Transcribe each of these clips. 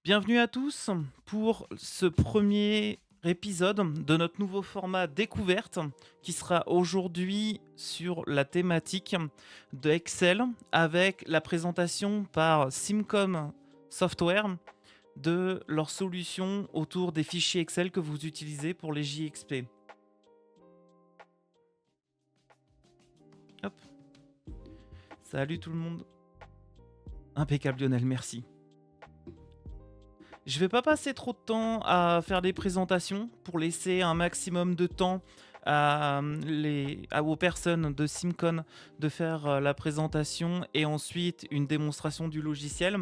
Bienvenue à tous pour ce premier épisode de notre nouveau format Découverte qui sera aujourd'hui sur la thématique de Excel avec la présentation par CIMCON Software de leurs solutions autour des fichiers Excel que vous utilisez pour les GxP. Hop. Salut tout le monde. Impeccable Lionel, merci. Je vais pas passer trop de temps à faire des présentations pour laisser un maximum de temps aux personnes de CIMCON de faire la présentation et ensuite une démonstration du logiciel.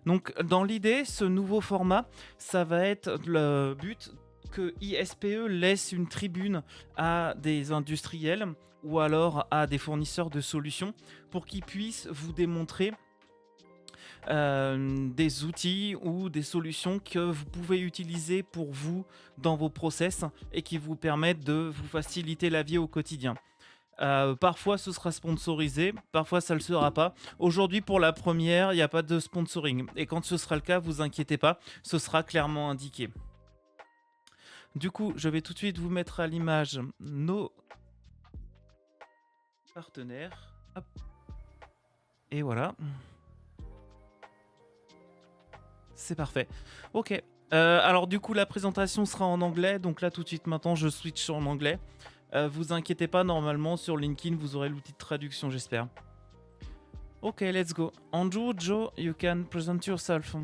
Donc dans l'idée, ce nouveau format, ça va être le but que ISPE laisse une tribune à des industriels ou alors à des fournisseurs de solutions pour qu'ils puissent vous démontrer des outils ou des solutions que vous pouvez utiliser pour vous dans vos process et qui vous permettent de vous faciliter la vie au quotidien. Parfois ce sera sponsorisé, parfois ça ne le sera pas. Aujourd'hui pour la première, il n'y a pas de sponsoring. Et quand ce sera le cas, vous inquiétez pas, ce sera clairement indiqué. Du coup, je vais tout de suite vous mettre à l'image nos partenaires. Hop. Et voilà. C'est parfait. Ok. Alors du coup, la présentation sera en anglais. Donc là, tout de suite, maintenant, je switch en anglais. Vous inquiétez pas, normalement, sur LinkedIn, vous aurez l'outil de traduction, j'espère. Ok, let's go. Andrew, Joe, you can present yourself.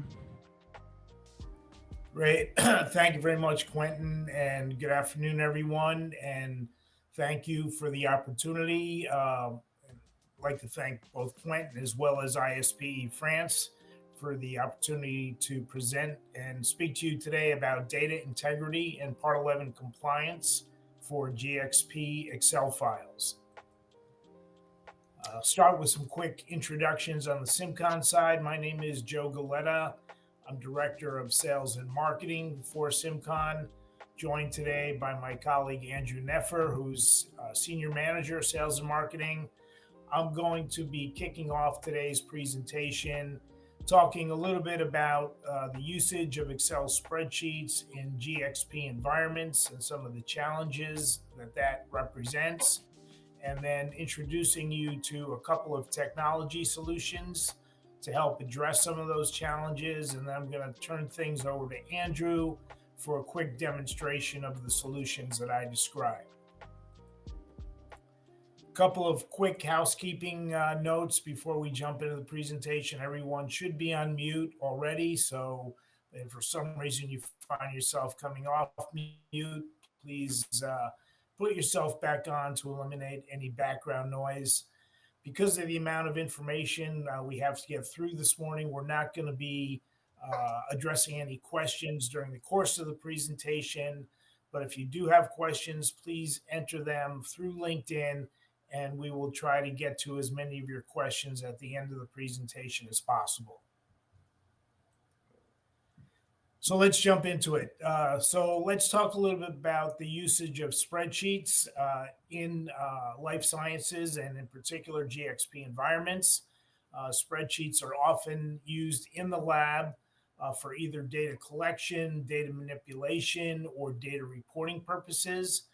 Great. Thank you very much, Quentin, and good afternoon, everyone. And thank you for the opportunity. I'd like to thank both Quentin as well as ISPE France for the opportunity to present and speak to you today about data integrity and Part 11 compliance for GxP Excel files. I'll start with some quick introductions on the CIMCON side. My name is Joe Galetta. I'm Director of Sales and Marketing for CIMCON, joined today by my colleague Andrew Neffer, who's Senior Manager of Sales and Marketing. I'm going to be kicking off today's presentation, talking a little bit about the usage of Excel spreadsheets in GxP environments and some of the challenges that represents, and then introducing you to a couple of technology solutions to help address some of those challenges. And then I'm going to turn things over to Andrew for a quick demonstration of the solutions that I described. A couple of quick housekeeping notes before we jump into the presentation. Everyone should be on mute already. So if for some reason you find yourself coming off mute, please put yourself back on to eliminate any background noise. Because of the amount of information we have to get through this morning, we're not going to be addressing any questions during the course of the presentation. But if you do have questions, please enter them through LinkedIn, and we will try to get to as many of your questions at the end of the presentation as possible. So let's jump into it. So let's talk a little bit about the usage of spreadsheets in life sciences and in particular GxP environments. Spreadsheets are often used in the lab for either data collection, data manipulation, or data reporting purposes.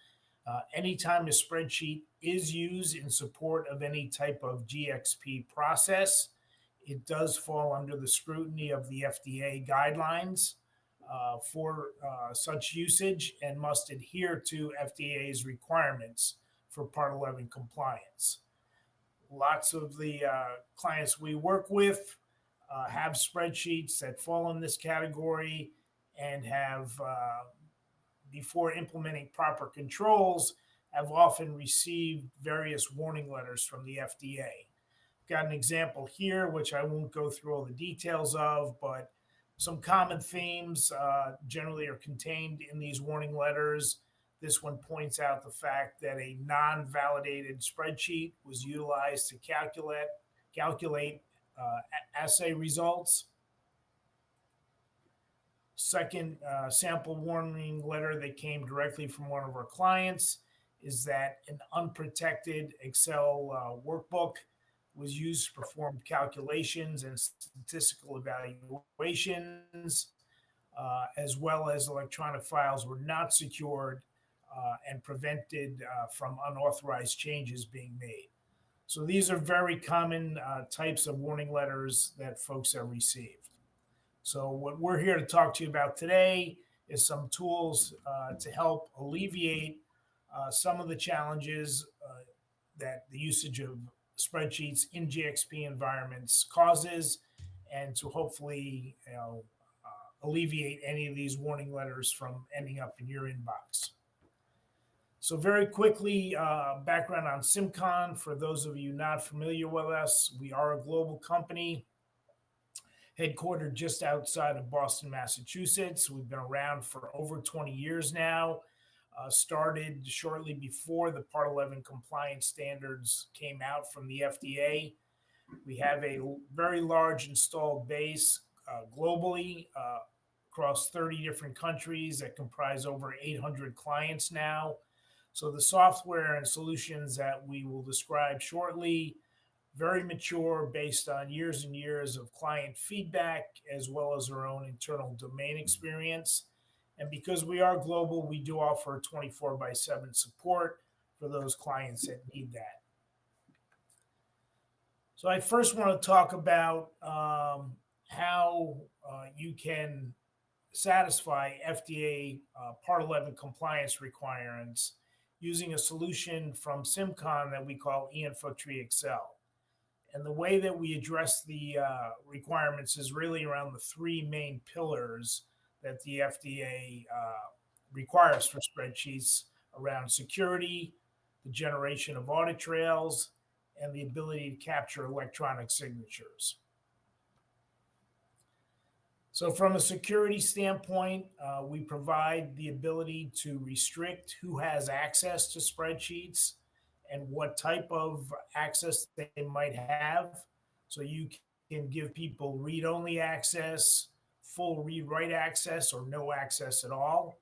Anytime a spreadsheet is used in support of any type of GxP process, it does fall under the scrutiny of the FDA guidelines for such usage and must adhere to FDA's requirements for Part 11 compliance. Lots of the clients we work with have spreadsheets that fall in this category and have, before implementing proper controls, have often received various warning letters from the FDA. Got an example here, which I won't go through all the details of, but some common themes generally are contained in these warning letters. This one points out the fact that a non-validated spreadsheet was utilized to calculate assay results. Second sample warning letter that came directly from one of our clients is that an unprotected Excel workbook was used to perform calculations and statistical evaluations as well as electronic files were not secured and prevented from unauthorized changes being made. So these are very common types of warning letters that folks have received. So what we're here to talk to you about today is some tools to help alleviate some of the challenges that the usage of spreadsheets in GxP environments causes, and to hopefully alleviate any of these warning letters from ending up in your inbox. So very quickly, background on CIMCON. For those of you not familiar with us, we are a global company headquartered just outside of Boston, Massachusetts. We've been around for over 20 years now. Started shortly before the Part 11 compliance standards came out from the FDA. We have a very large installed base globally across 30 different countries that comprise over 800 clients now. So the software and solutions that we will describe shortly, very mature, based on years and years of client feedback, as well as our own internal domain experience. And because we are global, we do offer 24/7 support for those clients that need that. So I first want to talk about how you can satisfy FDA Part 11 compliance requirements using a solution from CIMCON that we call eInfotree Excel. And the way that we address the requirements is really around the three main pillars that the FDA requires for spreadsheets: around security, the generation of audit trails, and the ability to capture electronic signatures. So from a security standpoint, we provide the ability to restrict who has access to spreadsheets and what type of access they might have. So you can give people read-only access, full read-write access, or no access at all.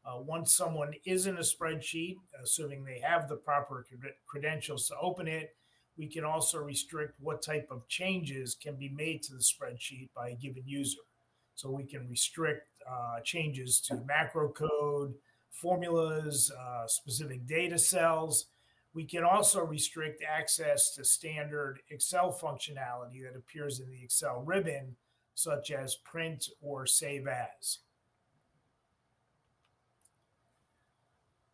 Once someone is in a spreadsheet, assuming they have the proper credentials to open it, we can also restrict what type of changes can be made to the spreadsheet by a given user. So we can restrict changes to macro code, formulas, specific data cells. We can also restrict access to standard Excel functionality that appears in the Excel ribbon, such as print or save as.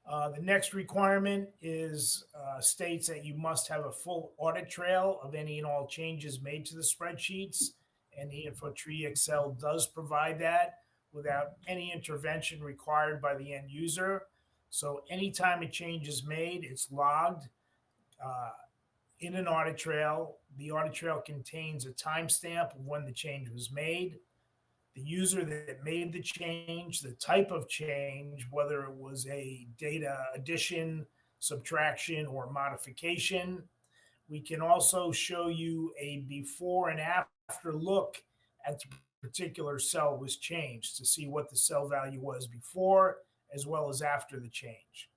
The next requirement is states that you must have a full audit trail of any and all changes made to the spreadsheets, and the eInfotree Excel does provide that without any intervention required by the end user. So anytime a change is made, it's logged in an audit trail. The audit trail contains a timestamp of when the change was made, the user that made the change, the type of change, whether it was a data addition, subtraction, or modification. We can also show you a before and after look at the particular cell was changed to see what the cell value was before as well as after the change.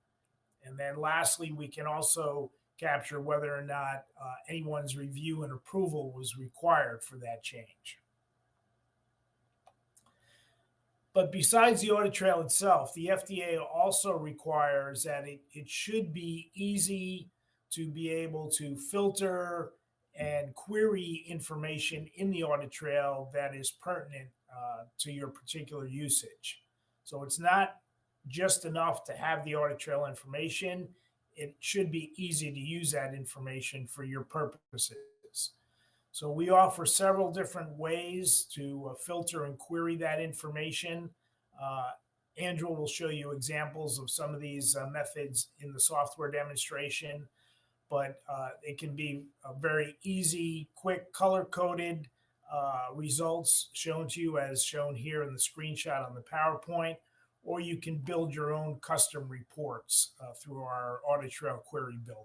And then lastly, we can also capture whether or not anyone's review and approval was required for that change. But besides the audit trail itself, the FDA also requires that it should be easy to be able to filter and query information in the audit trail that is pertinent to your particular usage. So it's not just enough to have the audit trail information. It should be easy to use that information for your purposes. So we offer several different ways to filter and query that information. Andrew will show you examples of some of these methods in the software demonstration, but it can be a very easy, quick, color-coded results shown to you as shown here in the screenshot on the PowerPoint, or you can build your own custom reports through our Audit Trail Query Builder.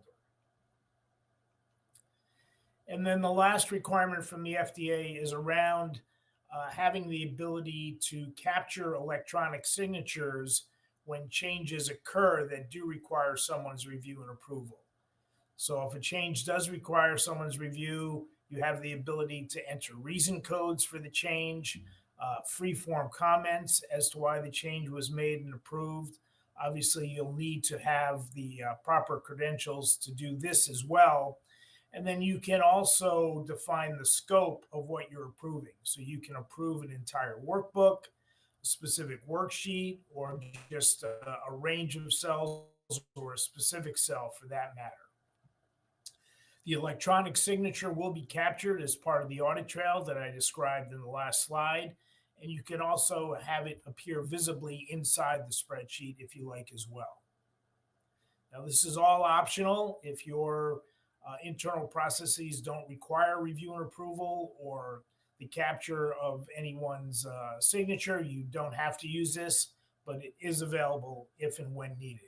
And then the last requirement from the FDA is around having the ability to capture electronic signatures when changes occur that do require someone's review and approval. So if a change does require someone's review, you have the ability to enter reason codes for the change. free-form comments as to why the change was made and approved. Obviously, you'll need to have the proper credentials to do this as well. And then you can also define the scope of what you're approving. So you can approve an entire workbook, a specific worksheet, or just a range of cells or a specific cell for that matter. The electronic signature will be captured as part of the audit trail that I described in the last slide. And you can also have it appear visibly inside the spreadsheet if you like as well. Now, this is all optional. If your internal processes don't require review and approval or the capture of anyone's signature, you don't have to use this, but it is available if and when needed.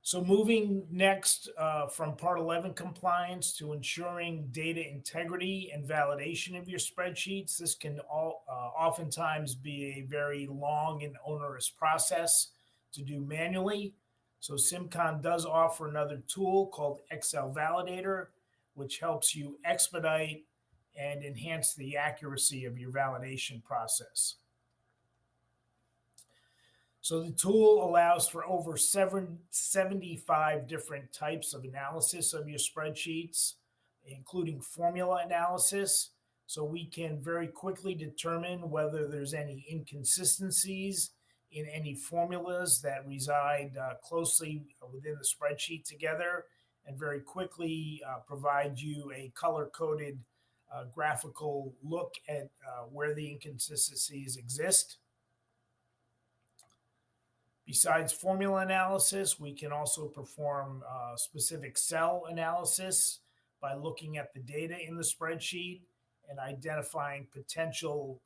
So moving next from Part 11 compliance to ensuring data integrity and validation of your spreadsheets, this can oftentimes be a very long and onerous process to do manually. So CIMCON does offer another tool called Excel Validator, which helps you expedite and enhance the accuracy of your validation process. So the tool allows for over 75 different types of analysis of your spreadsheets, including formula analysis. So we can very quickly determine whether there's any inconsistencies in any formulas that reside closely within the spreadsheet together, and very quickly provide you a color-coded graphical look at where the inconsistencies exist. Besides formula analysis, we can also perform specific cell analysis by looking at the data in the spreadsheet and identifying potential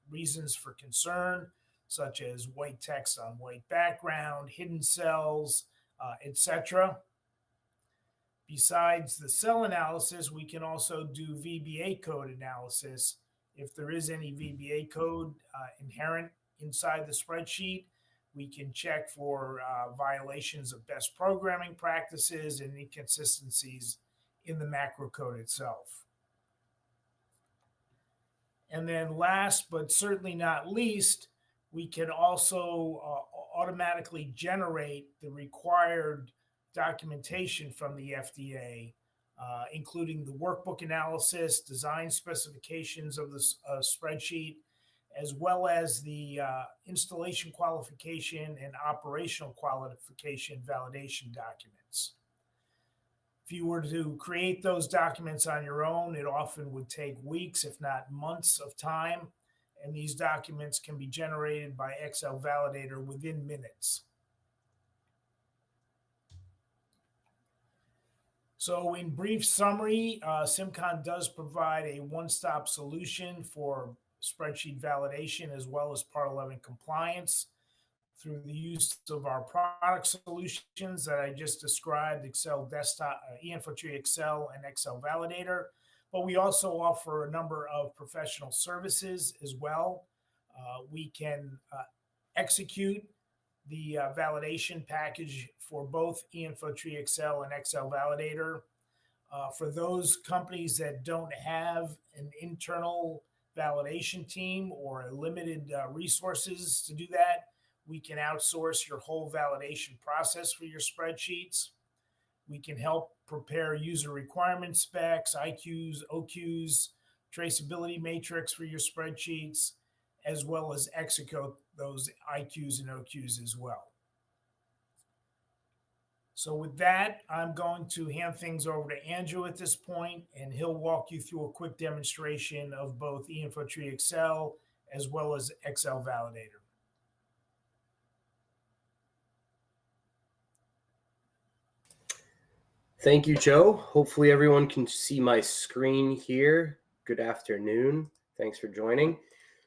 reasons for concern, such as white text on white background, hidden cells, etc. Besides the cell analysis, we can also do VBA code analysis. If there is any VBA code inherent inside the spreadsheet, we can check for violations of best programming practices and inconsistencies in the macro code itself. And then last, but certainly not least, we can also automatically generate the required documentation from the FDA, including the workbook analysis, design specifications of the spreadsheet, as well as the installation qualification and operational qualification validation documents. If you were to create those documents on your own, it often would take weeks, if not months of time, and these documents can be generated by Excel Validator within minutes. So in brief summary, CIMCON does provide a one-stop solution for spreadsheet validation as well as Part 11 compliance through the use of our product solutions that I just described, Excel Desktop, eInfotree Excel, and Excel Validator. But we also offer a number of professional services as well. We can execute the validation package for both eInfotree Excel and Excel Validator. For those companies that don't have an internal validation team or limited resources to do that, we can outsource your whole validation process for your spreadsheets. We can help prepare user requirement specs, IQs, OQs, traceability matrix for your spreadsheets, as well as execute those IQs and OQs as well. So with that, I'm going to hand things over to Andrew at this point, and he'll walk you through a quick demonstration of both eInfotree Excel as well as Excel Validator. Thank you, Joe. Hopefully everyone can see my screen here. Good afternoon. Thanks for joining.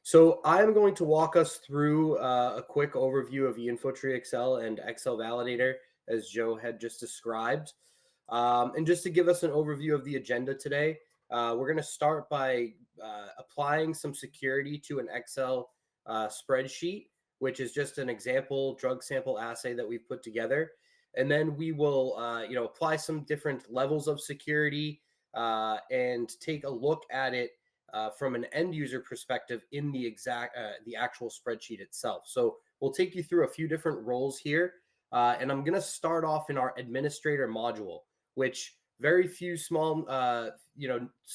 So I'm going to walk us through a quick overview of eInfotree Excel and Excel Validator, as Joe had just described. And just to give us an overview of the agenda today, we're going to start by applying some security to an Excel spreadsheet, which is just an example drug sample assay that we've put together. And then we will, apply some different levels of security and take a look at it from an end user perspective in the actual spreadsheet itself. So we'll take you through a few different roles here. And I'm going to start off in our administrator module, which very few small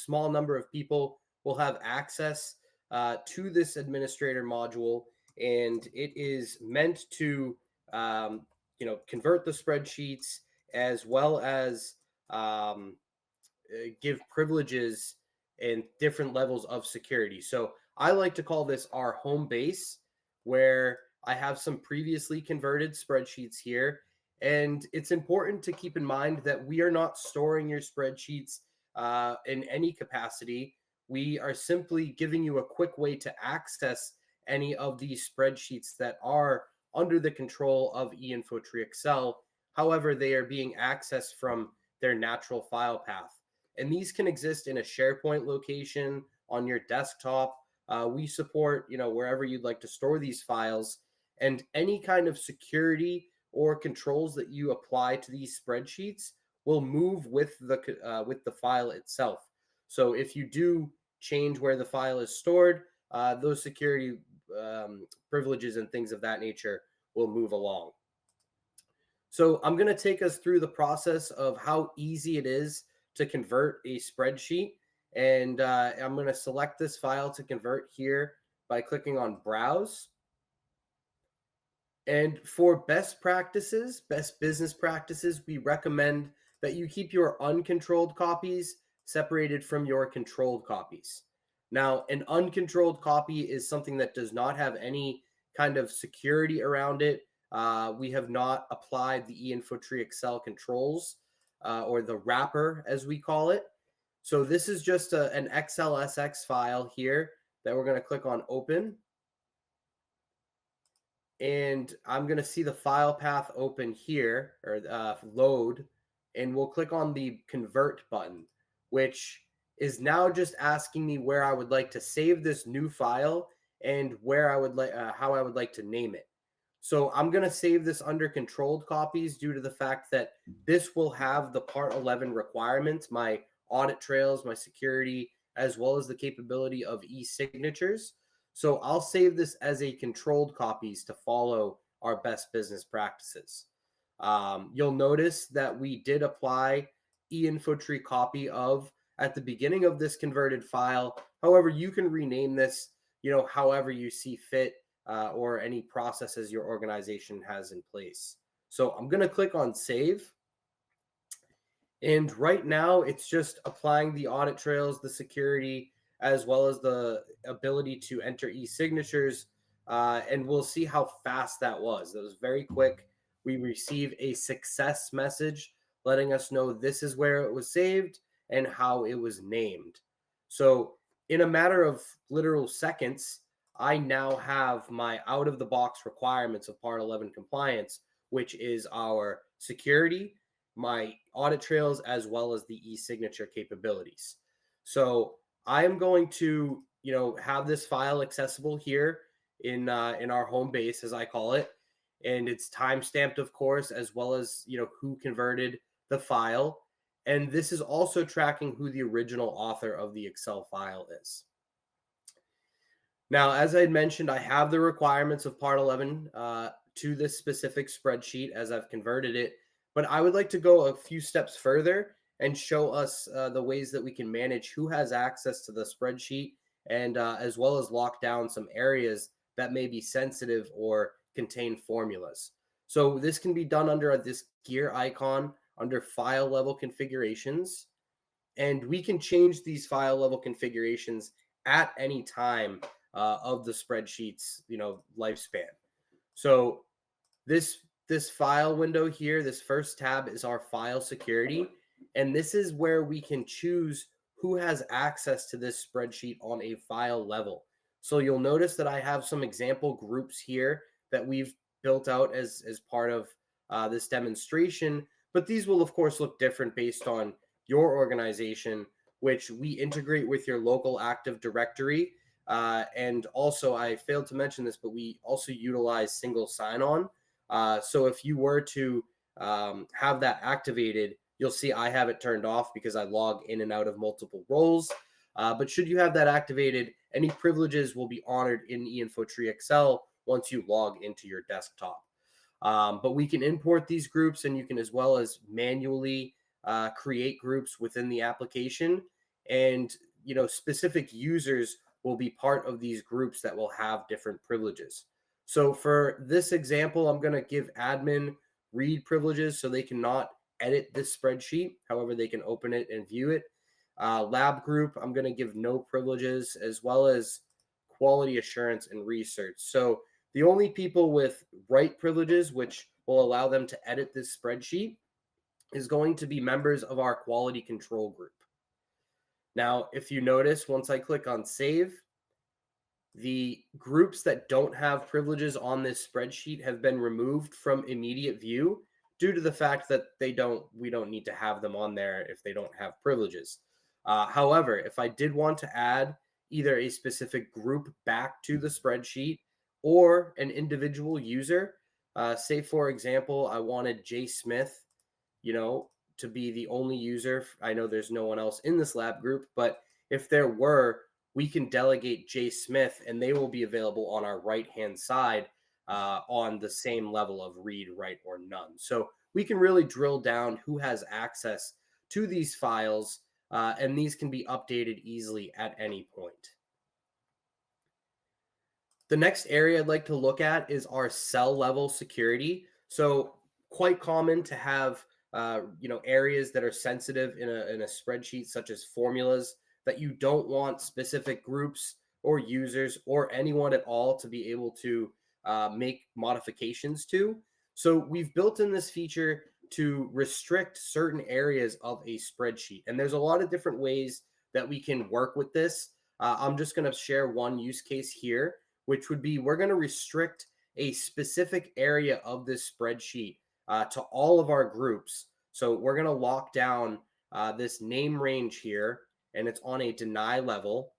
number of people will have access to this administrator module. And it is meant to, convert the spreadsheets as well as give privileges and different levels of security. So I like to call this our home base, where I have some previously converted spreadsheets here. And it's important to keep in mind that we are not storing your spreadsheets in any capacity. We are simply giving you a quick way to access any of these spreadsheets that are under the control of eInfotree Excel. However, they are being accessed from their natural file path. And these can exist in a SharePoint location, on your desktop. We support, wherever you'd like to store these files, and any kind of security or controls that you apply to these spreadsheets will move with the file itself. So if you do change where the file is stored, those security privileges and things of that nature will move along. So I'm going to take us through the process of how easy it is to convert a spreadsheet. And I'm going to select this file to convert here by clicking on Browse. And for best business practices, we recommend that you keep your uncontrolled copies separated from your controlled copies. Now, an uncontrolled copy is something that does not have any kind of security around it. We have not applied the eInfotree Excel controls or the wrapper, as we call it. So this is just an XLSX file here that we're going to click on Open. And I'm going to see the file path open here, or load, and we'll click on the Convert button, which is now just asking me where I would like to save this new file and where I would like how I would like to name it. So I'm going to save this under controlled copies due to the fact that this will have the Part 11 requirements, my audit trails, my security, as well as the capability of e-signatures. So I'll save this as a controlled copies to follow our best business practices. You'll notice that we did apply eInfotree copy of at the beginning of this converted file. However, you can rename this, however you see fit, or any processes your organization has in place. So I'm going to click on Save. And right now it's just applying the audit trails, the security, as well as the ability to enter e-signatures. And we'll see how fast that was. That was very quick. We receive a success message letting us know this is where it was saved and how it was named. So in a matter of literal seconds, I now have my out-of-the-box requirements of Part 11 compliance, which is our security, my audit trails, as well as the e-signature capabilities. So I'm going to, have this file accessible here in our home base, as I call it, and it's time-stamped, of course, as well as who converted the file. And this is also tracking who the original author of the Excel file is. Now, as I had mentioned, I have the requirements of Part 11 to this specific spreadsheet as I've converted it, but I would like to go a few steps further and show us the ways that we can manage who has access to the spreadsheet, and as well as lock down some areas that may be sensitive or contain formulas. So this can be done under this gear icon under file level configurations, and we can change these file level configurations at any time of the spreadsheet's lifespan. So this file window here, this first tab, is our file security, and this is where we can choose who has access to this spreadsheet on a file level. So you'll notice that I have some example groups here that we've built out as part of this demonstration, but these will of course look different based on your organization, which we integrate with your local Active Directory. And also, I failed to mention this, but we also utilize single sign-on. So if you were to have that activated, you'll see I have it turned off because I log in and out of multiple roles. But should you have that activated, any privileges will be honored in eInfotree Excel once you log into your desktop. But we can import these groups, and you can as well as manually create groups within the application. And specific users will be part of these groups that will have different privileges. So for this example, I'm going to give admin read privileges so they cannot edit this spreadsheet. However, they can open it and view it. Lab group, I'm going to give no privileges, as well as quality assurance and research. So the only people with write privileges, which will allow them to edit this spreadsheet, is going to be members of our quality control group. Now, if you notice, once I click on save, the groups that don't have privileges on this spreadsheet have been removed from immediate view due to the fact that we don't need to have them on there if they don't have privileges. However, if I did want to add either a specific group back to the spreadsheet or an individual user, say for example, I wanted J Smith, to be the only user. I know there's no one else in this lab group, but if there were, we can delegate J Smith and they will be available on our right-hand side on the same level of read, write, or none. So we can really drill down who has access to these files, and these can be updated easily at any point. The next area I'd like to look at is our cell level security. So quite common to have areas that are sensitive in a spreadsheet, such as formulas, that you don't want specific groups or users or anyone at all to be able to make modifications to. So we've built in this feature to restrict certain areas of a spreadsheet. And there's a lot of different ways that we can work with this. I'm just going to share one use case here, which would be we're going to restrict a specific area of this spreadsheet to all of our groups. So we're going to lock down this name range here, and it's on a deny level.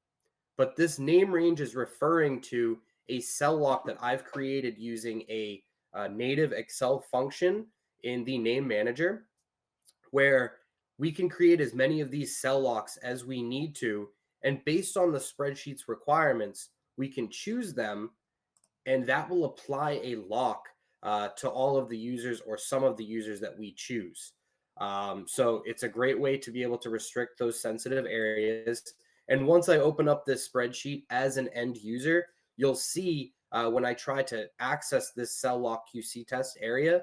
But this name range is referring to a cell lock that I've created using a native Excel function in the name manager, where we can create as many of these cell locks as we need to. And based on the spreadsheet's requirements, we can choose them, and that will apply a lock to all of the users or some of the users that we choose. So it's a great way to be able to restrict those sensitive areas. And once I open up this spreadsheet as an end user, you'll see when I try to access this cell lock QC test area,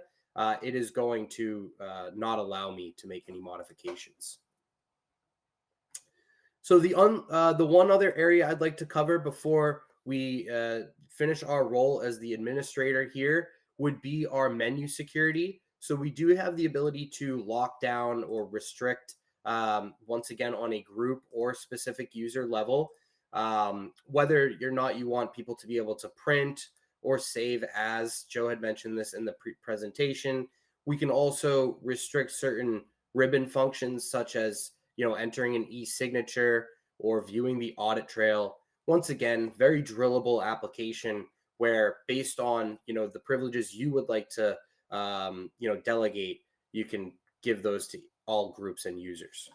it is going to not allow me to make any modifications. So the one other area I'd like to cover before we finish our role as the administrator here would be our menu security. So we do have the ability to lock down or restrict, once again, on a group or specific user level, whether or not you want people to be able to print or save as. Joe had mentioned this in the presentation. We can also restrict certain ribbon functions, such as entering an e-signature or viewing the audit trail. Once again, very drillable application where, based on the privileges you would like to delegate, you can give those to all groups and users.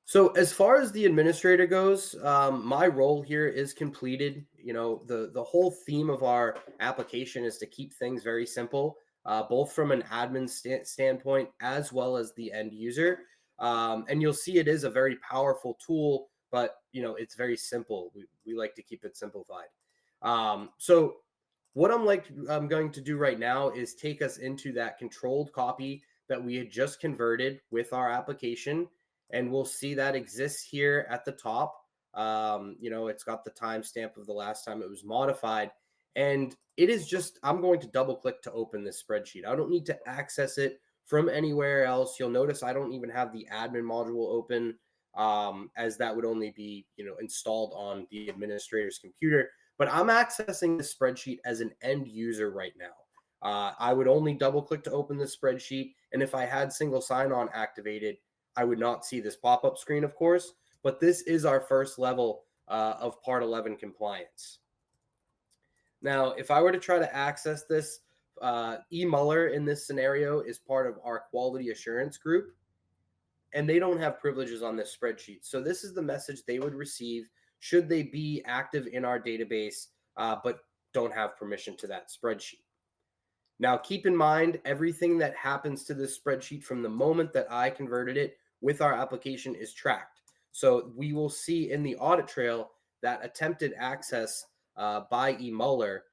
So as far as the administrator goes, my role here is completed. The whole theme of our application is to keep things very simple, both from an admin standpoint as well as the end user. And you'll see it is a very powerful tool, but it's very simple. We like to keep it simplified. So what I'm going to do right now is take us into that controlled copy that we had just converted with our application. And we'll see that exists here at the top. It's got the timestamp of the last time it was modified. And it is just, I'm going to double click to open this spreadsheet. I don't need to access it from anywhere else. You'll notice I don't even have the admin module open, as that would only be, installed on the administrator's computer. But I'm accessing the spreadsheet as an end user right now. I would only double click to open the spreadsheet. And if I had single sign-on activated, I would not see this pop-up screen, of course, but this is our first level of Part 11 compliance. Now, if I were to try to access this, E. Muller in this scenario is part of our quality assurance group. and they don't have privileges on this spreadsheet. So this is the message they would receive should they be active in our database, but don't have permission to that spreadsheet. Now, keep in mind, everything that happens to this spreadsheet from the moment that I converted it with our application is tracked. So we will see in the audit trail that attempted access by E. Muller,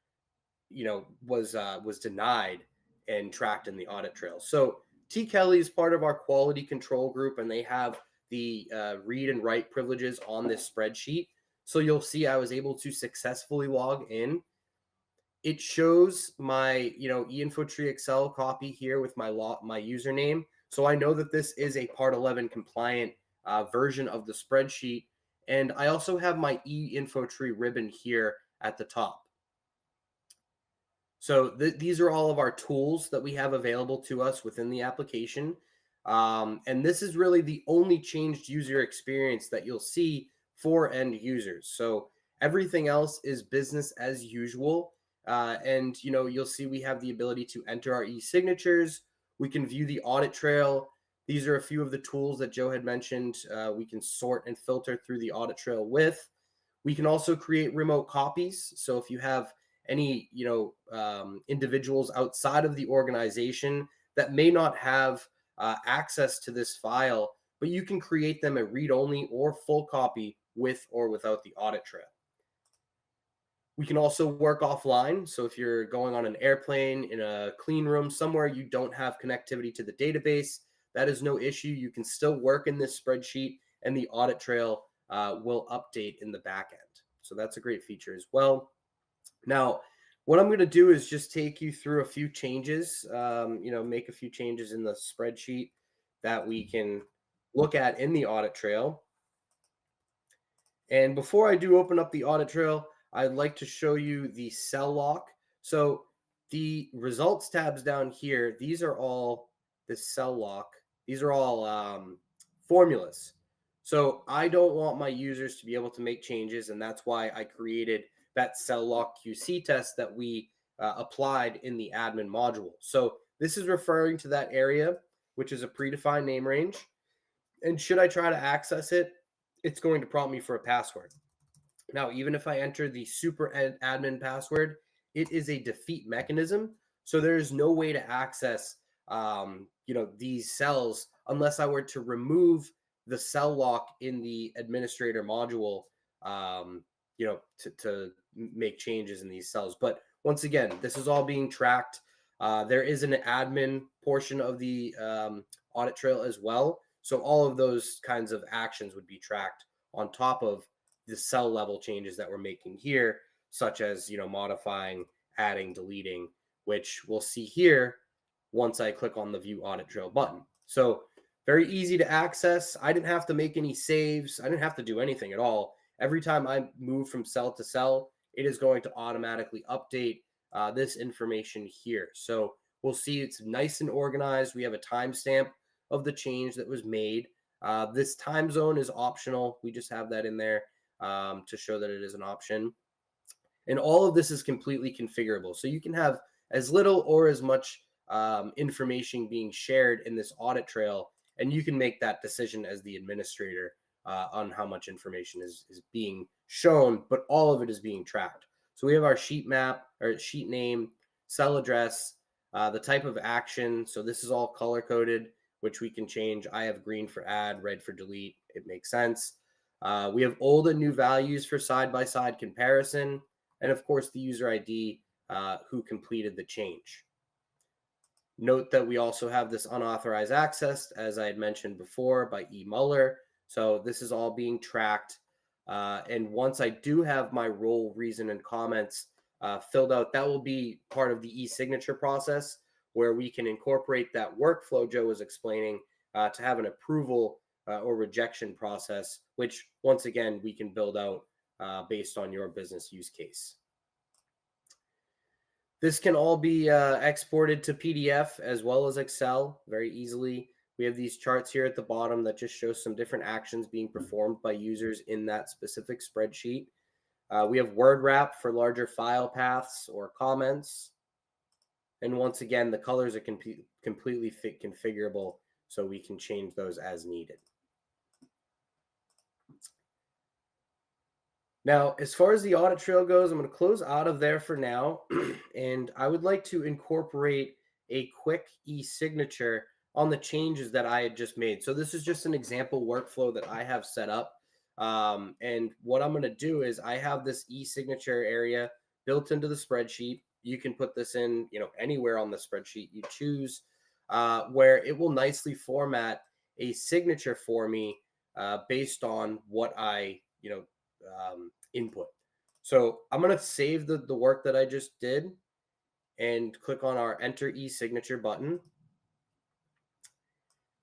was denied and tracked in the audit trail. So T. Kelly is part of our quality control group, and they have the read and write privileges on this spreadsheet. So you'll see I was able to successfully log in. It shows my, eInfotree Excel copy here with my username. So I know that this is a Part 11 compliant version of the spreadsheet. And I also have my eInfotree ribbon here at the top. So these are all of our tools that we have available to us within the application. And this is really the only changed user experience that you'll see for end users. So everything else is business as usual. And you'll see we have the ability to enter our e-signatures. We can view the audit trail. These are a few of the tools that Joe had mentioned. We can sort and filter through the audit trail with. We can also create remote copies. So if you have any individuals outside of the organization that may not have access to this file, but you can create them a read-only or full copy with or without the audit trail. We can also work offline. So if you're going on an airplane, in a clean room, somewhere you don't have connectivity to the database, that is no issue. You can still work in this spreadsheet, and the audit trail will update in the back end. So that's a great feature as well. Now, what I'm going to do is just take you through a few changes, make a few changes in the spreadsheet that we can look at in the audit trail. And before I do open up the audit trail, I'd like to show you the cell lock. So the results tabs down here, these are all the cell lock. These are all formulas. So I don't want my users to be able to make changes, and that's why I created that cell lock QC test that we applied in the admin module. So this is referring to that area, which is a predefined name range. And should I try to access it, it's going to prompt me for a password. Now, even if I enter the super admin password, it is a defeat mechanism. So there is no way to access, these cells unless I were to remove the cell lock in the administrator module, to make changes in these cells. But once again, this is all being tracked. There is an admin portion of the audit trail as well. So all of those kinds of actions would be tracked on top of the cell level changes that we're making here, such as, modifying, adding, deleting, which we'll see here once I click on the view audit trail button. So very easy to access. I didn't have to make any saves. I didn't have to do anything at all. Every time I move from cell to cell, it is going to automatically update this information here. So we'll see it's nice and organized. We have a timestamp of the change that was made. This time zone is optional. We just have that in there to show that it is an option. And all of this is completely configurable. So you can have as little or as much information being shared in this audit trail, and you can make that decision as the administrator on how much information is being shown, but all of it is being tracked. So we have our sheet map, or sheet name, cell address, the type of action. So this is all color coded, which we can change. I have green for add, red for delete. It makes sense. We have old and new values for side-by-side comparison. And of course, the user ID who completed the change. Note that we also have this unauthorized access, as I had mentioned before, by E. Muller. So this is all being tracked. And once I do have my role, reason, and comments filled out, that will be part of the e-signature process, where we can incorporate that workflow Joe was explaining to have an approval or rejection process, which once again, we can build out based on your business use case. This can all be exported to PDF as well as Excel very easily. We have these charts here at the bottom that just show some different actions being performed by users in that specific spreadsheet. We have word wrap for larger file paths or comments. And once again, the colors are completely configurable so we can change those as needed. Now, as far as the audit trail goes, I'm going to close out of there for now, and I would like to incorporate a quick e-signature on the changes that I had just made. So this is just an example workflow that I have set up. And what I'm going to do is I have this e-signature area built into the spreadsheet. You can put this in, anywhere on the spreadsheet you choose, where it will nicely format a signature for me based on what I, input. So I'm going to save the work that I just did and click on our enter e-signature button.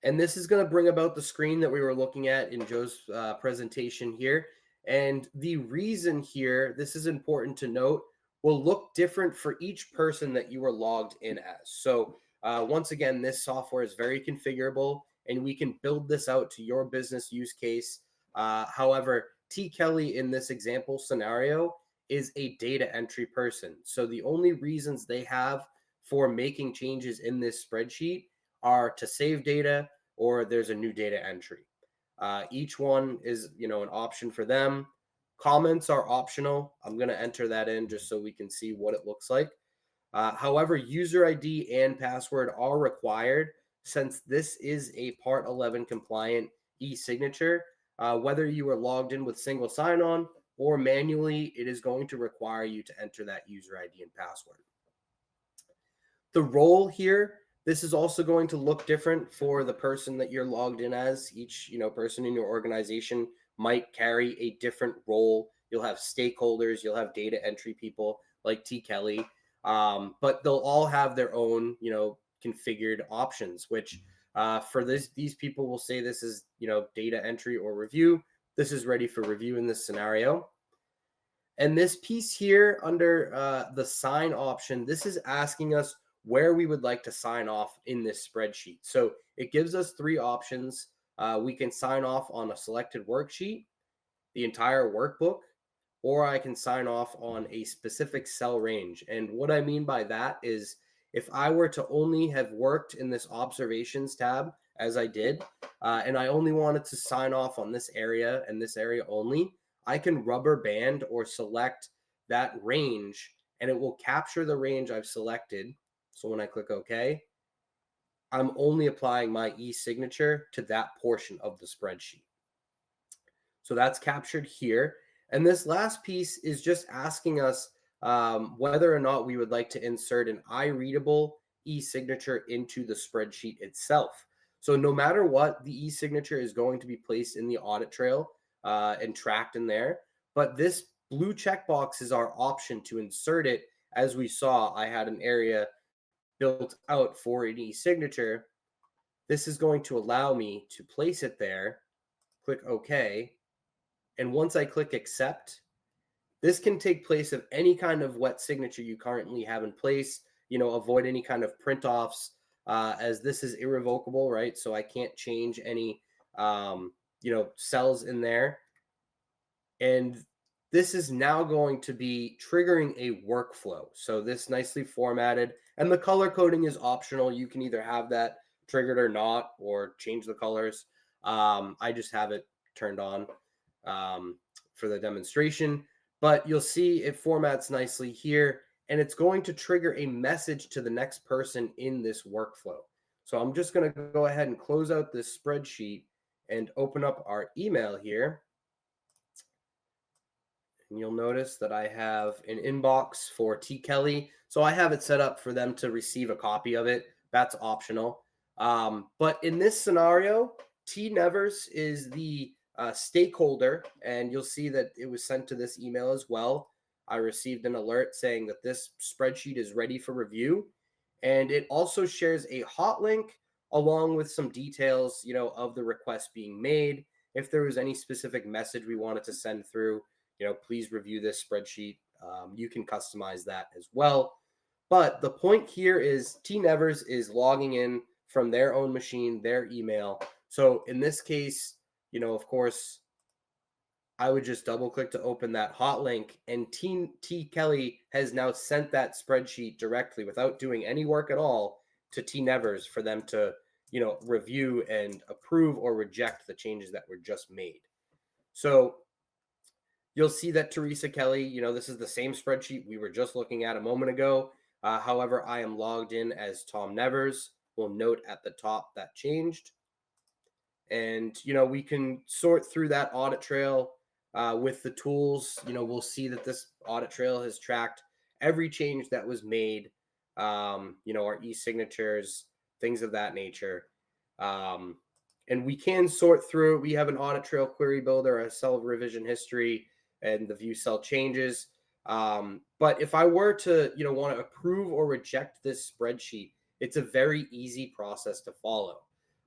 And this is going to bring about the screen that we were looking at in Joe's presentation here. And the reason here, this is important to note, will look different for each person that you are logged in as. So once again, this software is very configurable and we can build this out to your business use case. However, T. Kelly in this example scenario is a data entry person. So the only reasons they have for making changes in this spreadsheet are to save data or there's a new data entry. Each one is, an option for them. Comments are optional. I'm going to enter that in just so we can see what it looks like. However, user ID and password are required since this is a Part 11 compliant e-signature. Whether you are logged in with single sign-on or manually, it is going to require you to enter that user ID and password. The role here, this is also going to look different for the person that you're logged in as. Each person in your organization might carry a different role. You'll have stakeholders, you'll have data entry people like T. Kelly, but they'll all have their own configured options, which for these people will say this is data entry or review. This is ready for review in this scenario. And this piece here under the sign option, this is asking us where we would like to sign off in this spreadsheet. So it gives us three options. We can sign off on a selected worksheet, the entire workbook, or I can sign off on a specific cell range. And what I mean by that is if I were to only have worked in this observations tab as I did, and I only wanted to sign off on this area and this area only, I can rubber band or select that range and it will capture the range I've selected. So when I click OK, I'm only applying my e-signature to that portion of the spreadsheet. So that's captured here. And this last piece is just asking us whether or not we would like to insert an iReadable e-signature into the spreadsheet itself. So no matter what, the e-signature is going to be placed in the audit trail and tracked in there. But this blue checkbox is our option to insert it. As we saw, I had an area built out for an e-signature. This is going to allow me to place it there, click OK. And once I click accept, this can take place of any kind of wet signature you currently have in place. Avoid any kind of print offs as this is irrevocable, right? So I can't change any, cells in there. And this is now going to be triggering a workflow. So this nicely formatted, and the color coding is optional. You can either have that triggered or not, or change the colors. I just have it turned on for the demonstration, but you'll see it formats nicely here, and it's going to trigger a message to the next person in this workflow. So I'm just going to go ahead and close out this spreadsheet and open up our email here. And you'll notice that I have an inbox for T. Kelly. So I have it set up for them to receive a copy of it. That's optional. But in this scenario, T. Nevers is the stakeholder, and you'll see that it was sent to this email as well. I received an alert saying that this spreadsheet is ready for review. And it also shares a hot link along with some details, of the request being made. If there was any specific message we wanted to send through, please review this spreadsheet. You can customize that as well. But the point here is T. Nevers is logging in from their own machine, their email. So in this case, of course, I would just double click to open that hot link, and T. Kelly has now sent that spreadsheet directly without doing any work at all to T. Nevers for them to, review and approve or reject the changes that were just made. So you'll see that Teresa Kelly, this is the same spreadsheet we were just looking at a moment ago. However, I am logged in as Tom Nevers. We'll note at the top that changed. And, we can sort through that audit trail with the tools. We'll see that this audit trail has tracked every change that was made, our e-signatures, things of that nature. And we can sort through. We have an audit trail query builder, a cell revision history, and the view cell changes. But if I were to, want to approve or reject this spreadsheet, it's a very easy process to follow.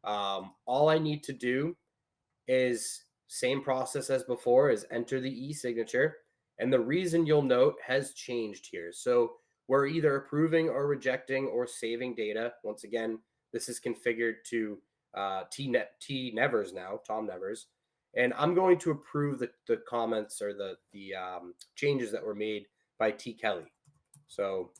All I need to do is same process as before, is enter the e-signature. And the reason you'll note has changed here. So we're either approving or rejecting or saving data. Once again, this is configured to T Nevers now, Tom Nevers. And I'm going to approve the comments or the changes that were made by T Kelly. So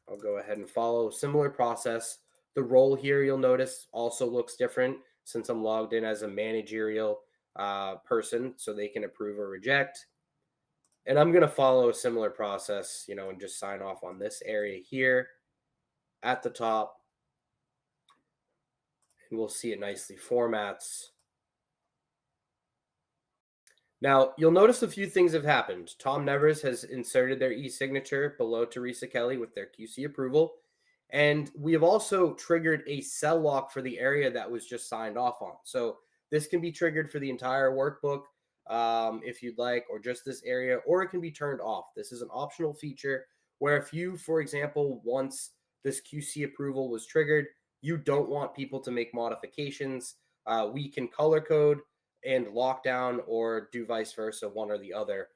I'll go ahead and follow similar process. The role here, you'll notice, also looks different since I'm logged in as a managerial person, so they can approve or reject. And I'm going to follow a similar process, and just sign off on this area here at the top. And we'll see it nicely formats. Now, you'll notice a few things have happened. Tom Nevers has inserted their e-signature below Teresa Kelly with their QC approval. And we have also triggered a cell lock for the area that was just signed off on. So this can be triggered for the entire workbook if you'd like, or just this area, or it can be turned off. This is an optional feature where if you, for example, once this QC approval was triggered, you don't want people to make modifications, we can color code and lock down or do vice versa, one or the other,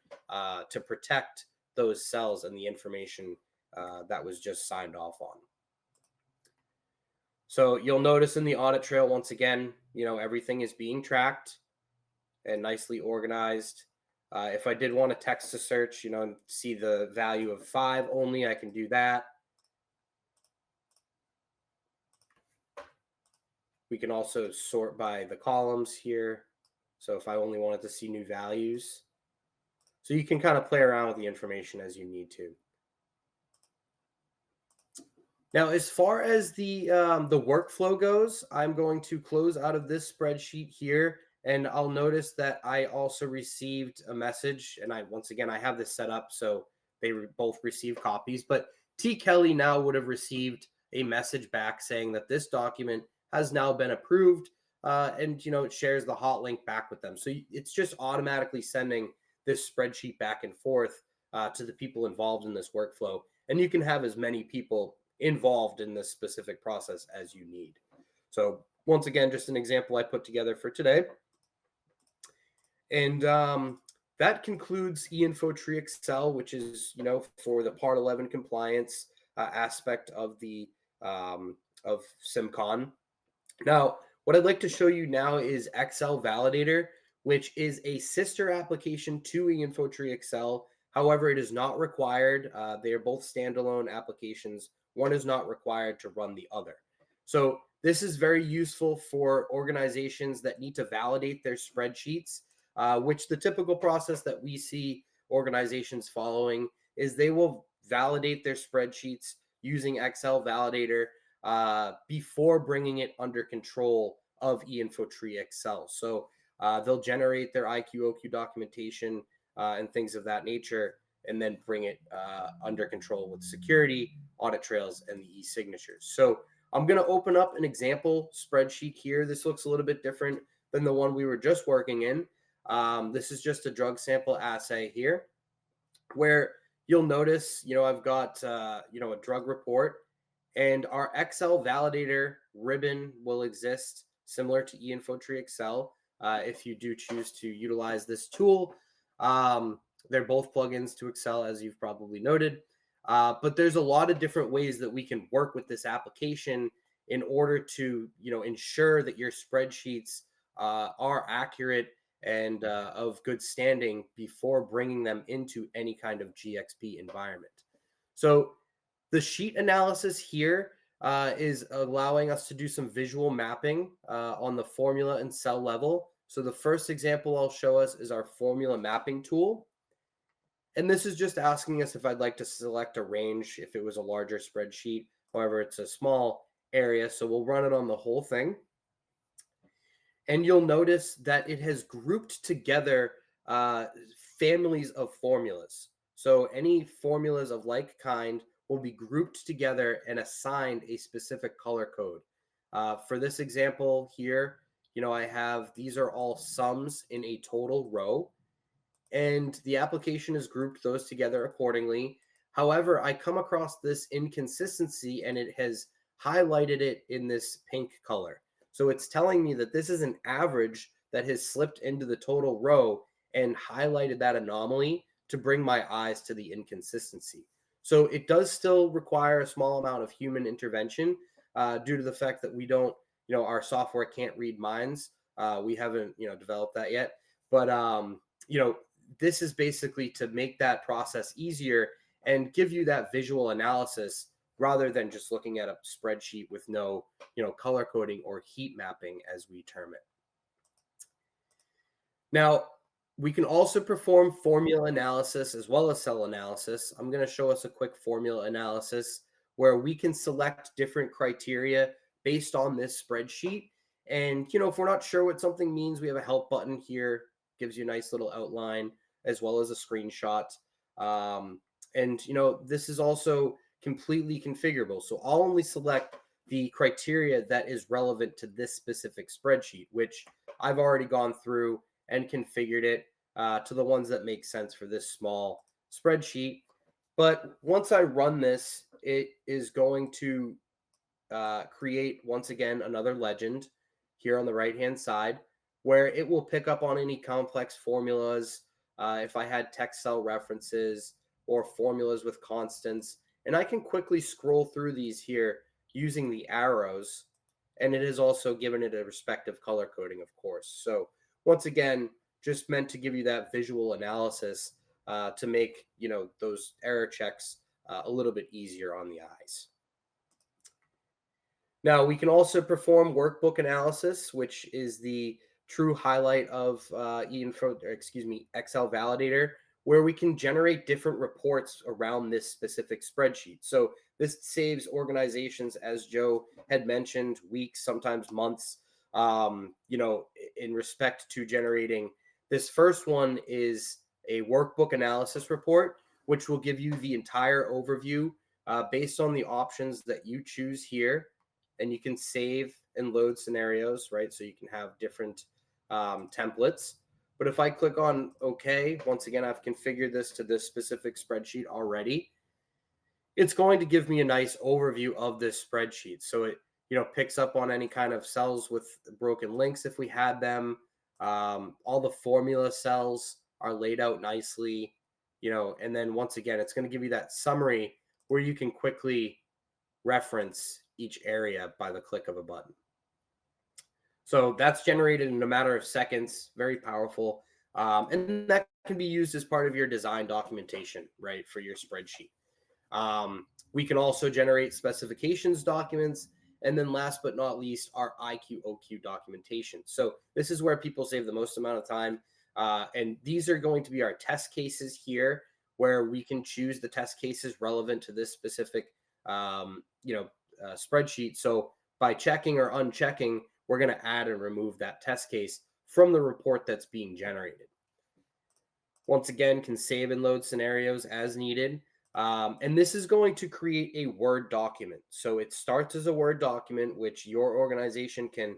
to protect those cells and the information that was just signed off on. So you'll notice in the audit trail, once again, everything is being tracked and nicely organized. If I did want to text to search, see the value of 5 only, I can do that. We can also sort by the columns here. So if I only wanted to see new values. So you can kind of play around with the information as you need to. Now, as far as the workflow goes, I'm going to close out of this spreadsheet here, and I'll notice that I also received a message, and once again, I have this set up so they both receive copies, but T. Kelly now would have received a message back saying that this document has now been approved, and it shares the hot link back with them. So it's just automatically sending this spreadsheet back and forth to the people involved in this workflow, and you can have as many people involved in this specific process as you need. So once again, just an example I put together for today. And that concludes eInfotree Excel, which is, for the Part 11 compliance aspect of the of CIMCON. Now, what I'd like to show you now is Excel Validator, which is a sister application to eInfotree Excel. However, it is not required. They are both standalone applications. One is not required to run the other. So this is very useful for organizations that need to validate their spreadsheets, which the typical process that we see organizations following is they will validate their spreadsheets using Excel Validator before bringing it under control of eInfotree Excel. So they'll generate their IQ/OQ documentation and things of that nature, and then bring it under control with security, audit trails, and the e-signatures. So I'm going to open up an example spreadsheet here. This looks a little bit different than the one we were just working in. This is just a drug sample assay here, where you'll notice, I've got, a drug report, and our Excel Validator ribbon will exist similar to eInfotree Excel if you do choose to utilize this tool. They're both plugins to Excel, as you've probably noted. But there's a lot of different ways that we can work with this application in order to, ensure that your spreadsheets are accurate and of good standing before bringing them into any kind of GxP environment. So the sheet analysis here, is allowing us to do some visual mapping on the formula and cell level. So the first example I'll show us is our formula mapping tool. And this is just asking us if I'd like to select a range if it was a larger spreadsheet. However, it's a small area, so we'll run it on the whole thing. And you'll notice that it has grouped together families of formulas. So any formulas of like kind will be grouped together and assigned a specific color code. For this example here, I have, these are all sums in a total row, and the application has grouped those together accordingly. However, I come across this inconsistency and it has highlighted it in this pink color. So it's telling me that this is an average that has slipped into the total row and highlighted that anomaly to bring my eyes to the inconsistency. So it does still require a small amount of human intervention due to the fact that we don't, our software can't read minds. We haven't, developed that yet. But, this is basically to make that process easier and give you that visual analysis rather than just looking at a spreadsheet with no, color coding or heat mapping, as we term it. Now, we can also perform formula analysis as well as cell analysis. I'm going to show us a quick formula analysis where we can select different criteria based on this spreadsheet. And, if we're not sure what something means, we have a help button here, gives you a nice little outline as well as a screenshot. And, this is also completely configurable. So I'll only select the criteria that is relevant to this specific spreadsheet, which I've already gone through and configured it to the ones that make sense for this small spreadsheet. But once I run this, it is going to create, once again, another legend here on the right-hand side, where it will pick up on any complex formulas, if I had text cell references or formulas with constants. And I can quickly scroll through these here using the arrows. And it is also given it a respective color coding, of course. So once again, just meant to give you that visual analysis to make, those error checks a little bit easier on the eyes. Now, we can also perform workbook analysis, which is the true highlight of Excel Validator, where we can generate different reports around this specific spreadsheet. So this saves organizations, as Joe had mentioned, weeks, sometimes months, in respect to generating. This first one is a workbook analysis report, which will give you the entire overview based on the options that you choose here. And you can save and load scenarios, right? So you can have different templates. But if I click on OK, once again, I've configured this to this specific spreadsheet already. It's going to give me a nice overview of this spreadsheet. So it, picks up on any kind of cells with broken links if we had them. All the formula cells are laid out nicely, and then once again, it's going to give you that summary where you can quickly reference each area by the click of a button. So that's generated in a matter of seconds, very powerful. And that can be used as part of your design documentation, right, for your spreadsheet. We can also generate specifications documents. And then last but not least, our IQ/OQ documentation. So this is where people save the most amount of time. And these are going to be our test cases here, where we can choose the test cases relevant to this specific spreadsheet. So by checking or unchecking, we're going to add and remove that test case from the report that's being generated. Once again, can save and load scenarios as needed. And this is going to create a Word document. So it starts as a Word document, which your organization can,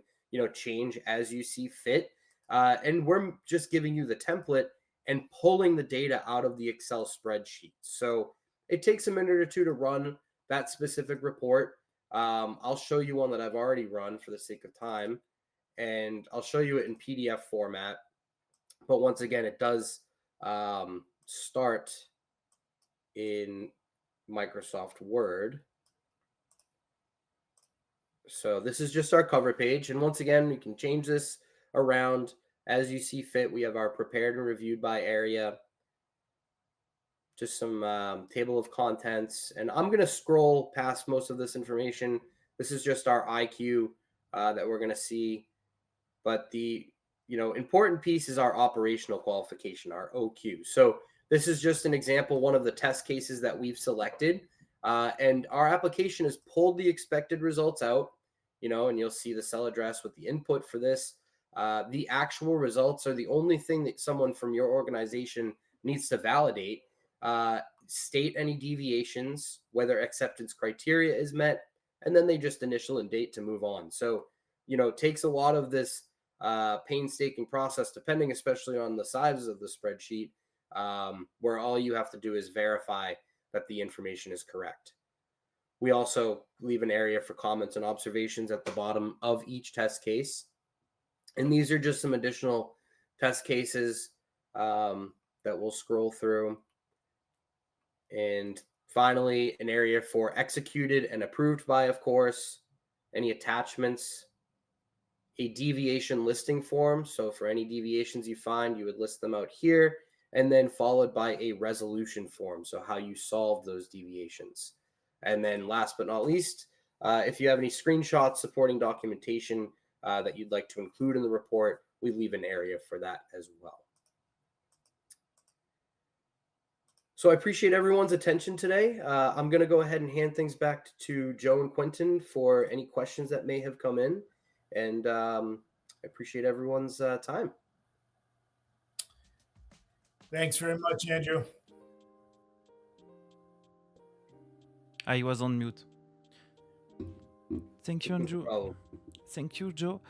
change as you see fit. And we're just giving you the template and pulling the data out of the Excel spreadsheet. So it takes a minute or two to run that specific report. I'll show you one that I've already run for the sake of time, and I'll show you it in PDF format. But once again, it does start in Microsoft Word. So this is just our cover page. And once again, you can change this around as you see fit. We have our prepared and reviewed by area, just some table of contents. And I'm going to scroll past most of this information This is just our IQ that we're going to see. But the important piece is our operational qualification, our OQ. So this is just an example, one of the test cases that we've selected. And our application has pulled the expected results out, and you'll see the cell address with the input for this. The actual results are the only thing that someone from your organization needs to validate. State any deviations, whether acceptance criteria is met, and then they just initial and date to move on. So, it takes a lot of this painstaking process, depending especially on the size of the spreadsheet, where all you have to do is verify that the information is correct. We also leave an area for comments and observations at the bottom of each test case. And these are just some additional test cases that we'll scroll through. And finally, an area for executed and approved by, of course, any attachments, a deviation listing form. So for any deviations you find, you would list them out here, and then followed by a resolution form. So how you solve those deviations. And then last but not least, if you have any screenshots supporting documentation that you'd like to include in the report, we leave an area for that as well. So I appreciate everyone's attention today. I'm going to go ahead and hand things back to Joe and Quentin for any questions that may have come in. And I appreciate everyone's time. Thanks very much, Andrew. I was on mute. Thank you, Andrew. Oh, Thank you, Joe.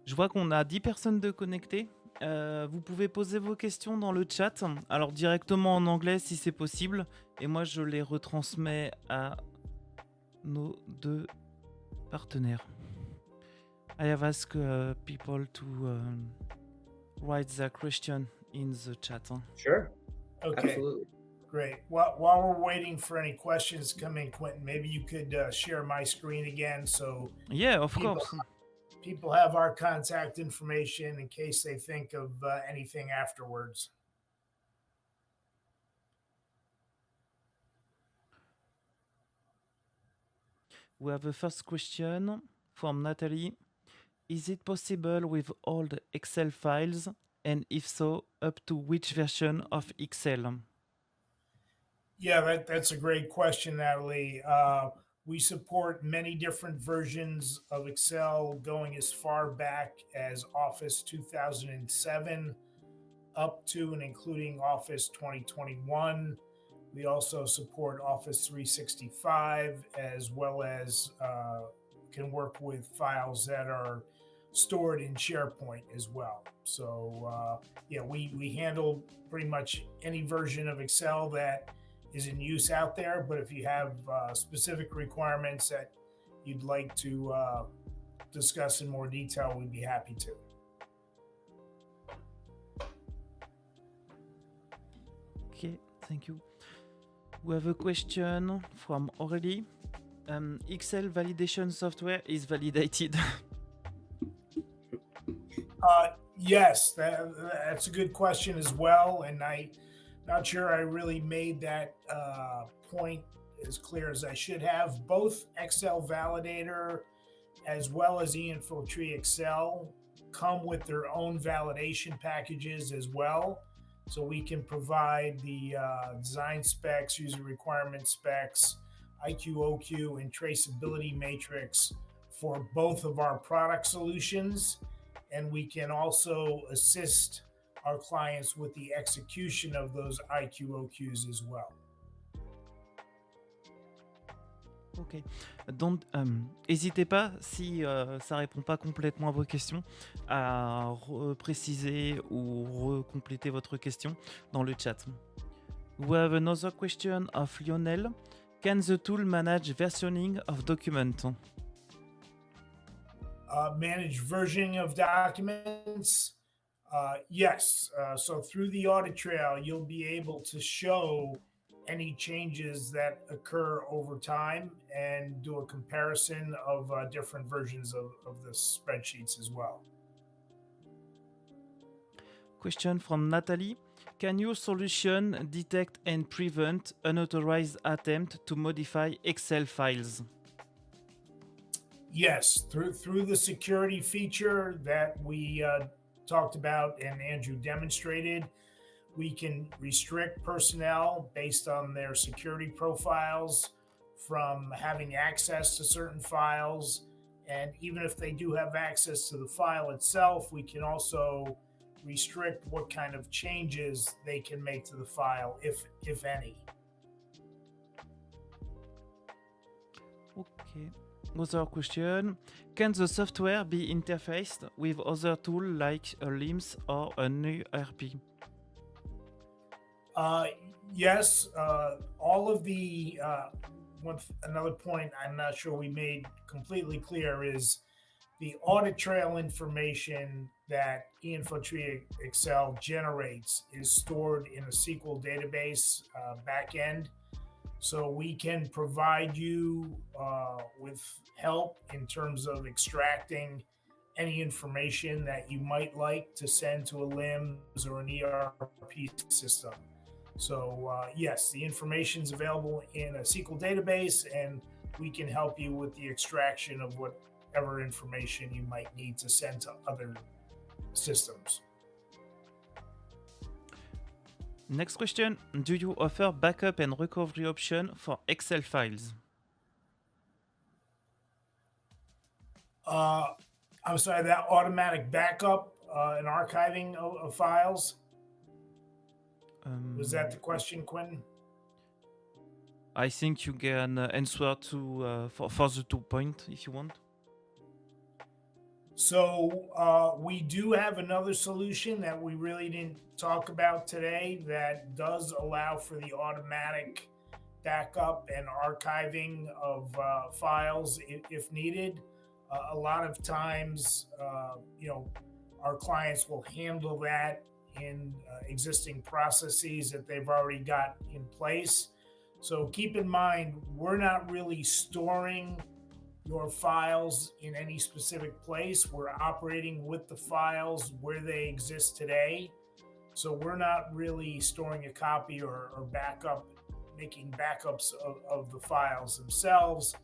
Je vois qu'on a 10 personnes de connectées. Vous pouvez poser vos questions dans le chat. Alors directement en anglais si c'est possible. Et moi je les retransmets à nos 2 partenaires. I have asked people to write their question in the chat. sure. Okay, Absolutely. great. While we're waiting for any questions to come in, Quentin, maybe you could share my screen again so Yeah, of people, course. people have our contact information in case they think of anything afterwards. We have a first question from Natalie. Is it possible with old Excel files? And if so, up to which version of Excel? Yeah, that's a great question, Natalie. We support many different versions of Excel going as far back as Office 2007 up to and including Office 2021. We also support Office 365 as well as can work with files that are stored in SharePoint as well. So we handle pretty much any version of Excel that is in use out there, but if you have specific requirements that you'd like to discuss in more detail, we'd be happy to. Okay, thank you. We have a question from Aurélie. Excel validation software is validated. Yes, that's a good question as well, and I'm not sure I really made that point as clear as I should have. Both Excel Validator as well as eInfotree Excel come with their own validation packages as well. So we can provide the design specs, user requirement specs, IQ, OQ, and traceability matrix for both of our product solutions. And we can also assist our clients with the execution of those IQ, OQs as well. Ok. Donc, n'hésitez pas, si ça répond pas complètement à vos questions, à préciser ou recompléter votre question dans le chat. We have another question of Lionel. Can the tool manage versioning of documents? Manage versioning of documents? Yes. So through the audit trail, you'll be able to show any changes that occur over time and do a comparison of different versions of the spreadsheets as well. Question from Natalie. Can your solution detect and prevent unauthorized attempt to modify Excel files? Yes, through the security feature that we talked about and Andrew demonstrated, we can restrict personnel based on their security profiles from having access to certain files. And even if they do have access to the file itself, we can also restrict what kind of changes they can make to the file, if any. Okay. Other question. Can the software be interfaced with other tools like a LIMS or an ERP? Yes, all of the another point I'm not sure we made completely clear is the audit trail information that eInfotree Excel generates is stored in a SQL database backend. So we can provide you with help in terms of extracting any information that you might like to send to a LIMS or an ERP system. So yes, the information is available in a SQL database, and we can help you with the extraction of whatever information you might need to send to other systems. Next question. Do you offer backup and recovery option for Excel files? I'm sorry, that automatic backup and archiving of files? Was that the question, Quentin? I think you can answer to for the 2 points if you want. So we do have another solution that we really didn't talk about today that does allow for the automatic backup and archiving of files if needed. A lot of times, our clients will handle that in existing processes that they've already got in place. So keep in mind, we're not really storing your files in any specific place. We're operating with the files where they exist today. So we're not really storing a copy or making backups of the files themselves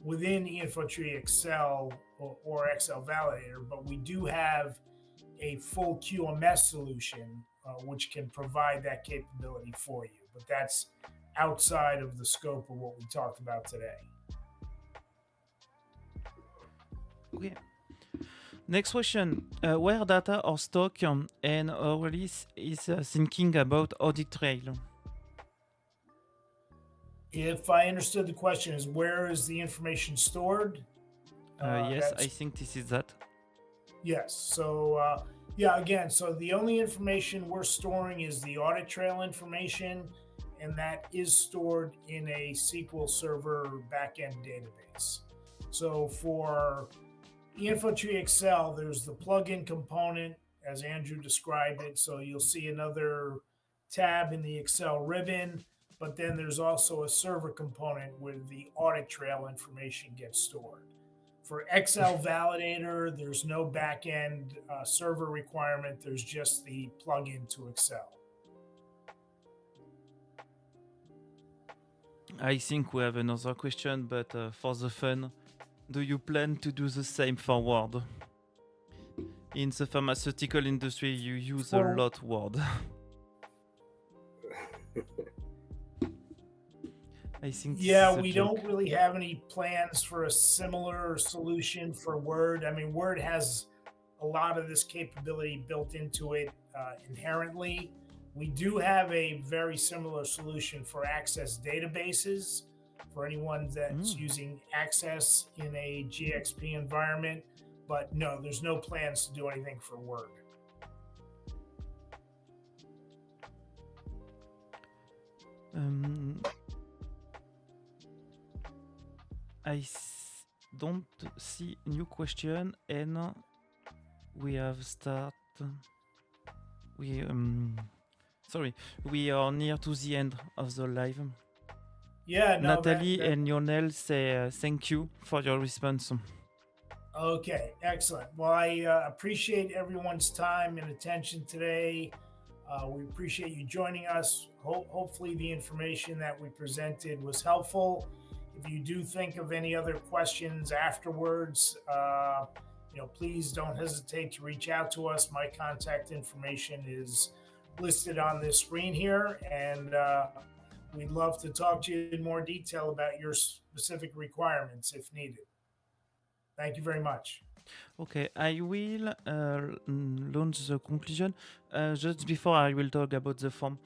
within eInfotree Excel or Excel Validator, but we do have a full QMS solution which can provide that capability for you. But that's outside of the scope of what we talked about today. Okay. Next question. Where data are stock and our release is thinking about audit trail? If I understood the question, is where is the information stored? Yes, I think this is that. Yes. So, again, so the only information we're storing is the audit trail information, and that is stored in a SQL Server backend database. So for eInfotree Excel, there's the plugin component, as Andrew described it. So you'll see another tab in the Excel ribbon, but then there's also a server component where the audit trail information gets stored. For Excel Validator, there's no backend server requirement. There's just the plugin to Excel. I think we have another question, but for the fun, do you plan to do the same forward? In the pharmaceutical industry, you use a lot word. I think. Yeah, we don't really have any plans for a similar solution for Word. I mean, Word has a lot of this capability built into it inherently. We do have a very similar solution for Access databases for anyone that's using Access in a GxP environment. But no, there's no plans to do anything for Word. I don't see new question, and we have start. We are near to the end of the live. Yeah, no, Natalie and Lionel say thank you for your response. Okay, excellent. Well, I appreciate everyone's time and attention today. We appreciate you joining us. Hopefully the information that we presented was helpful. If you do think of any other questions afterwards, please don't hesitate to reach out to us. My contact information is listed on this screen here, and we'd love to talk to you in more detail about your specific requirements if needed. Thank you very much. Okay, I will launch the conclusion. Just before I will talk about the form.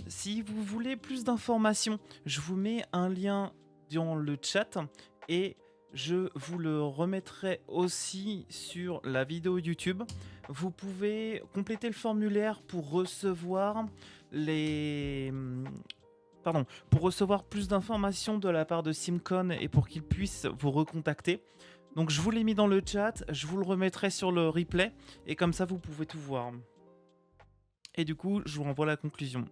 Si vous voulez plus d'informations, je vous mets un lien dans le chat et je vous le remettrai aussi sur la vidéo YouTube. Vous pouvez compléter le formulaire pour recevoir pour recevoir plus d'informations de la part de CIMCON et pour qu'ils puissent vous recontacter. Donc je vous l'ai mis dans le chat, je vous le remettrai sur le replay et comme ça vous pouvez tout voir. Et du coup, je vous renvoie la conclusion.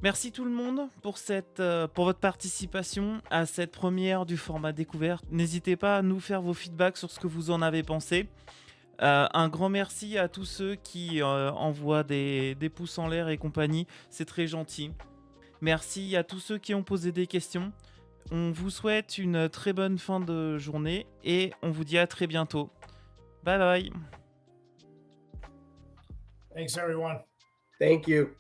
Merci tout le monde pour votre participation à cette première du format découverte. N'hésitez pas à nous faire vos feedbacks sur ce que vous en avez pensé. Un grand merci à tous ceux qui envoient des pouces en l'air et compagnie. C'est très gentil. Merci à tous ceux qui ont posé des questions. On vous souhaite une très bonne fin de journée et on vous dit à très bientôt. Bye bye. Thanks, everyone. Thank you.